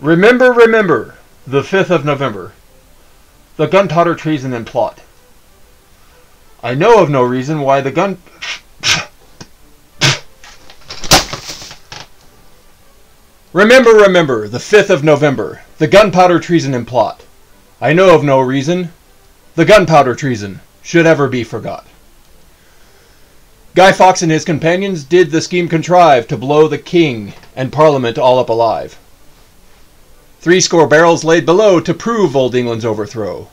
Remember, remember, the 5th of November, the Gunpowder Treason and Plot. I know of no reason why the gun... Remember, remember, the 5th of November, the Gunpowder Treason and Plot. I know of no reason the Gunpowder Treason should ever be forgot. Guy Fawkes and his companions did the scheme contrive to blow the king and Parliament all up alive. 70 barrels laid below to prove old England's overthrow.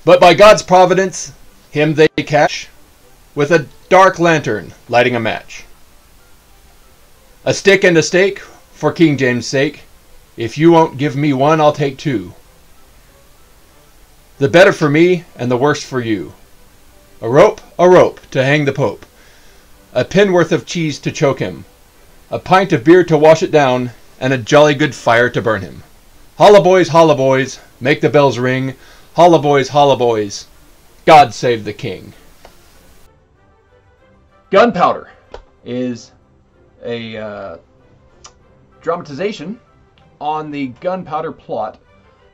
But by God's providence, him they catch, with a dark lantern lighting a match. A stick and a stake, for King James' sake. If you won't give me one, I'll take two. The better for me, and the worse for you. A rope, to hang the Pope. A penworth of cheese to choke him. A pint of beer to wash it down, and a jolly good fire to burn him. Holla boys, make the bells ring. Holla boys, God save the king. Gunpowder is a dramatization on the gunpowder plot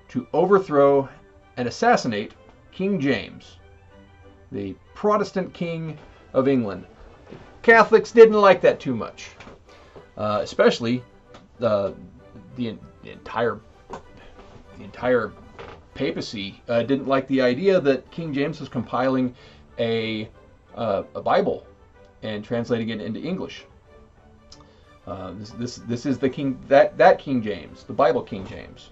to overthrow and assassinate King James, the Protestant king of England. Catholics didn't like that too much, especially the entire papacy didn't like the idea that King James was compiling a Bible and translating it into English. This is the king that King James, the Bible King James.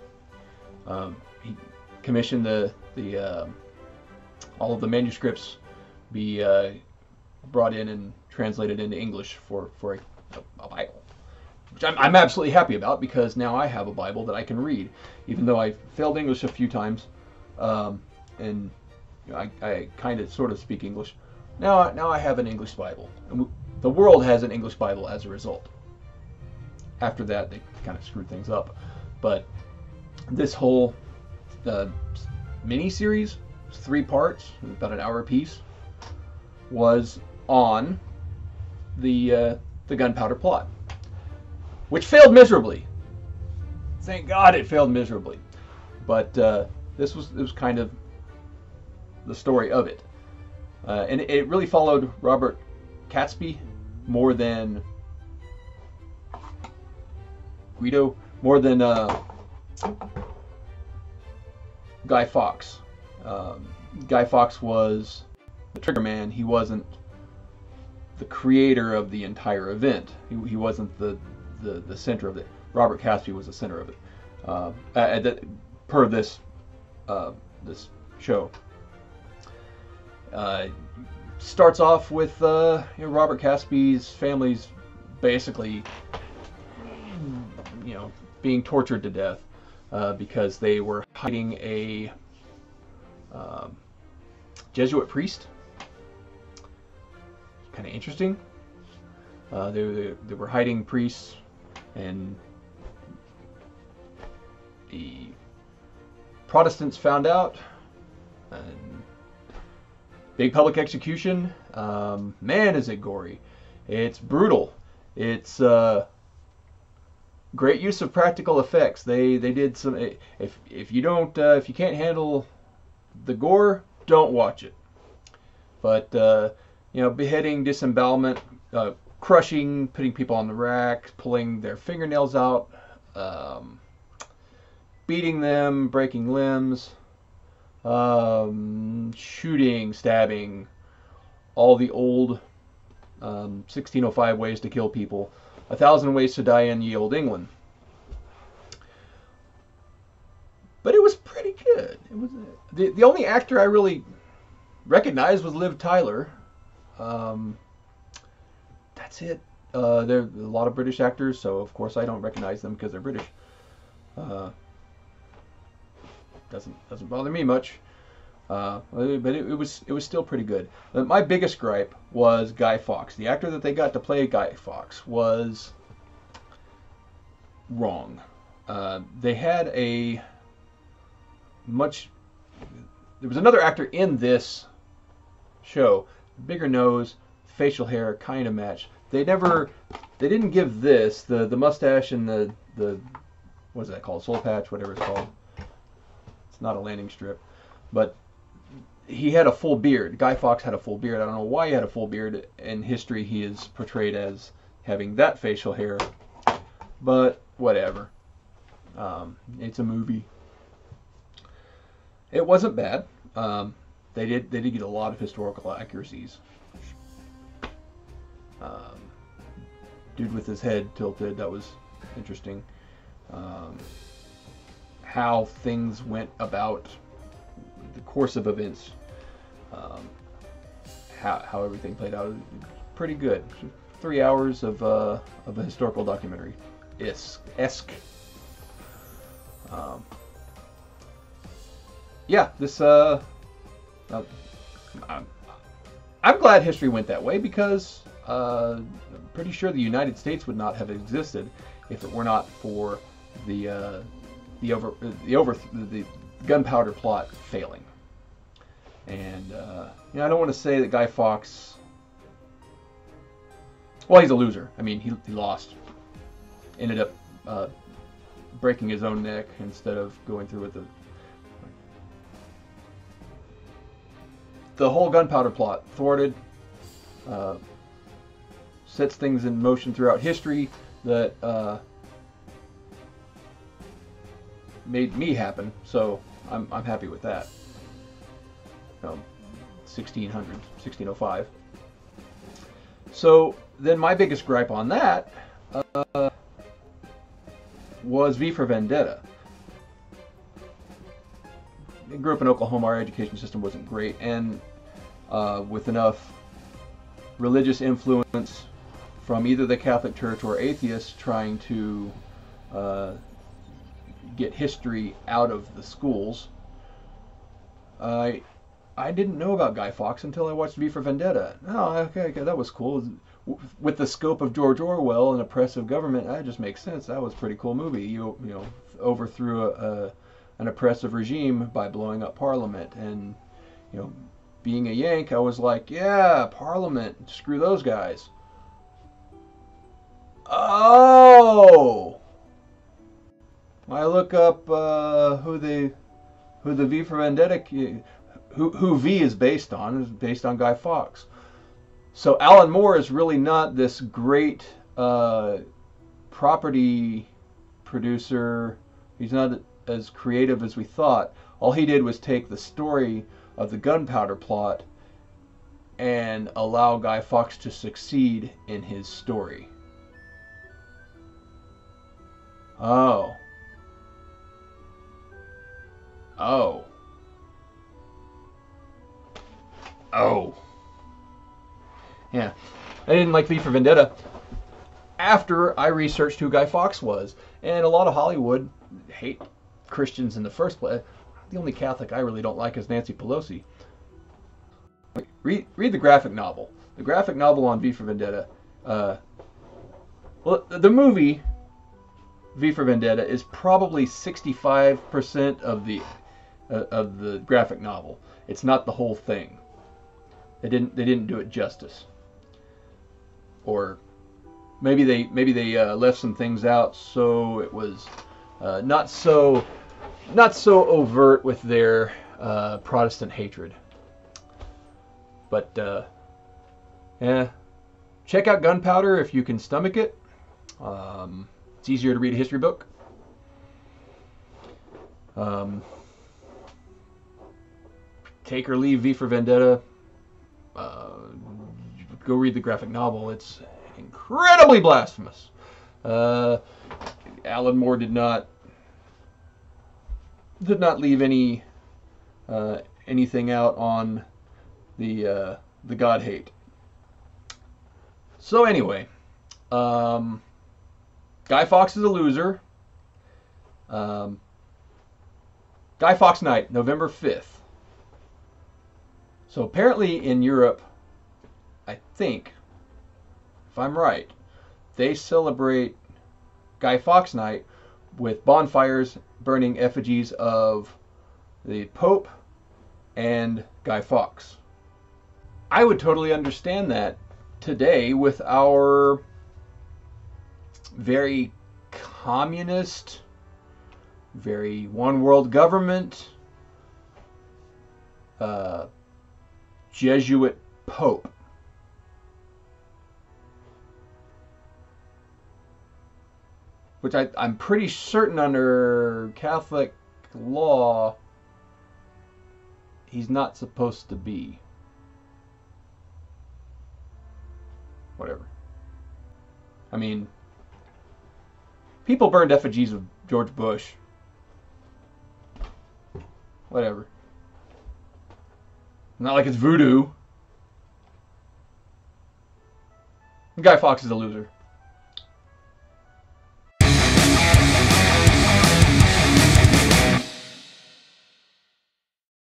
He commissioned the all of the manuscripts be brought in and translated into English for a Bible, which I'm absolutely happy about, because now I have a Bible that I can read, even though I failed English a few times, and you know, I kind of sort of speak English. Now I have an English Bible, and the world has an English Bible as a result. After that, they kind of screwed things up, but this whole mini-series, 3 parts, about an hour apiece, was on the gunpowder plot, which failed miserably. Thank God it failed miserably. But it was kind of the story of it, and it really followed Robert Catesby more than Guido, more than Guy Fawkes. Guy Fawkes was the trigger man. He wasn't the creator of the entire event. He wasn't the center of it. Robert Catesby was the center of it. Per this this show. Starts off with Robert Catesby's family's basically being tortured to death because they were hiding a Jesuit priest. Kind of interesting. They were hiding priests, and the Protestants found out. And big public execution. Man, is it gory! It's brutal. It's great use of practical effects. They did some. If you can't handle the gore, don't watch it. But beheading, disembowelment, crushing, putting people on the rack, pulling their fingernails out, beating them, breaking limbs, shooting, stabbing, all the old 1605 ways to kill people, 1,000 ways to die in ye olde England. But it was pretty good. It was the only actor I really recognized was Liv Tyler. That's it. There are a lot of British actors, so of course I don't recognize them because they're British. Doesn't bother me much. But it was still pretty good. My biggest gripe was Guy Fawkes. The actor that they got to play Guy Fawkes was wrong. They had there was another actor in this show, bigger nose, facial hair, kind of match. They didn't give this the mustache and the what is that called? Soul patch, whatever it's called. It's not a landing strip, but he had a full beard. Guy Fawkes had a full beard. I don't know why he had a full beard. In history, he is portrayed as having that facial hair, but whatever. It's a movie. It wasn't bad. They did get a lot of historical accuracies. Dude with his head tilted, that was interesting. How things went about, the course of events, how everything played out. Pretty good. 3 hours of a historical documentary. Esque. Yeah, this I'm glad history went that way, because I'm pretty sure the United States would not have existed if it were not for the Gunpowder plot failing. And I don't want to say that Guy Fawkes, well, he's a loser. I mean, he lost. Ended up breaking his own neck instead of going through with the whole Gunpowder plot thwarted. Sets things in motion throughout history that made me happen. So I'm happy with that. 1600, 1605. So then my biggest gripe on that was V for Vendetta. I grew up in Oklahoma. Our education system wasn't great, and with enough religious influence from either the Catholic Church or atheists trying to get history out of the schools, I didn't know about Guy Fawkes until I watched V for Vendetta. Oh, okay, that was cool. With the scope of George Orwell and oppressive government, that just makes sense. That was a pretty cool movie. You overthrew an oppressive regime by blowing up Parliament, and being a Yank, I was like, yeah, Parliament, screw those guys. Oh, I look up who the V for Vendetta, who V is based on Guy Fawkes. So Alan Moore is really not this great property producer. He's not as creative as we thought. All he did was take the story of the Gunpowder plot and allow Guy Fawkes to succeed in his story. Oh. Yeah. I didn't like V for Vendetta after I researched who Guy Fawkes was. And a lot of Hollywood hate Christians in the first place. The only Catholic I really don't like is Nancy Pelosi. Read the graphic novel. The graphic novel on V for Vendetta. Well, the movie V for Vendetta is probably 65% of the graphic novel. It's not the whole thing. They didn't do it justice. Or maybe they left some things out, so it was not so overt with their Protestant hatred. But yeah, check out Gunpowder if you can stomach it. It's easier to read a history book. Take or leave V for Vendetta. Go read the graphic novel. It's incredibly blasphemous. Alan Moore did not leave anything out on the God hate. So anyway, Guy Fawkes is a loser. Guy Fawkes Night, November 5th. So apparently in Europe, I think, if I'm right, they celebrate Guy Fawkes Night with bonfires burning effigies of the Pope and Guy Fawkes. I would totally understand that today with our very communist very one world government, Jesuit Pope. Which I'm pretty certain under Catholic law, he's not supposed to be. Whatever. I mean, people burned effigies of George Bush. Whatever. Not like it's voodoo. Guy Fawkes is a loser.